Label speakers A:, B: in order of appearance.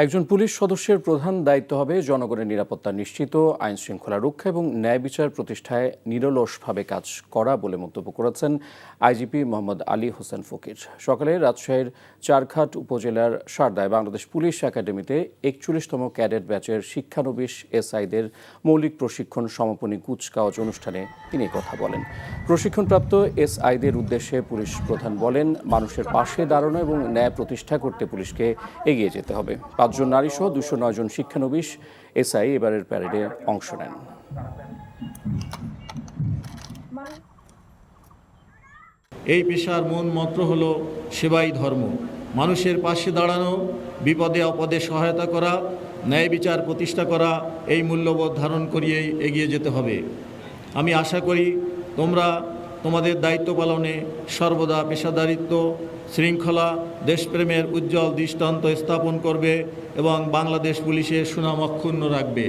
A: একজন পুলিশ সদস্যের প্রধান দায়িত্ব হবে জনগণের নিরাপত্তা নিশ্চিত, আইন শৃঙ্খলা রক্ষা এবং ন্যায় বিচার প্রতিষ্ঠায় নিরলসভাবে কাজ করা বলে মন্তব্য করেছেন আইজিপি মোহাম্মদ আলী হোসেন ফকির। সকালে রাজশাহীর চারঘাট উপজেলার সারদায় বাংলাদেশ পুলিশ একাডেমিতে ৪১তম ক্যাডেট ব্যাচের শিক্ষানবিশ এসআইদের মৌলিক প্রশিক্ষণ সমাপনী কুচকাওয়াজ অনুষ্ঠানে তিনি কথা বলেন। প্রশিক্ষণপ্রাপ্ত এসআইদের উদ্দেশ্যে পুলিশ প্রধান বলেন, মানুষের পাশে দাঁড়ানো এবং ন্যায় প্রতিষ্ঠা করতে পুলিশকে এগিয়ে যেতে হবে। ৫ জন নারী সহ ২০৯ জন শিক্ষানবিশ এসআই এবারের প্যারেডে অংশ নেন।
B: এই পেশার মূল মন্ত্র হল সেবাই ধর্ম। মানুষের পাশে দাঁড়ানো, বিপদে আপদে সহায়তা করা, ন্যায় বিচার প্রতিষ্ঠা করা, এই মূল্যবোধ ধারণ করিয়েই এগিয়ে যেতে হবে। আমি আশা করি তোমরা তোমাদের দায়িত্ব পালনে সর্বদা পেশাদারিত্ব, শৃঙ্খলা, দেশপ্রেমের উজ্জ্বল দৃষ্টান্ত স্থাপন করবে এবং বাংলাদেশ পুলিশের সুনাম অক্ষুণ্ণ রাখবে।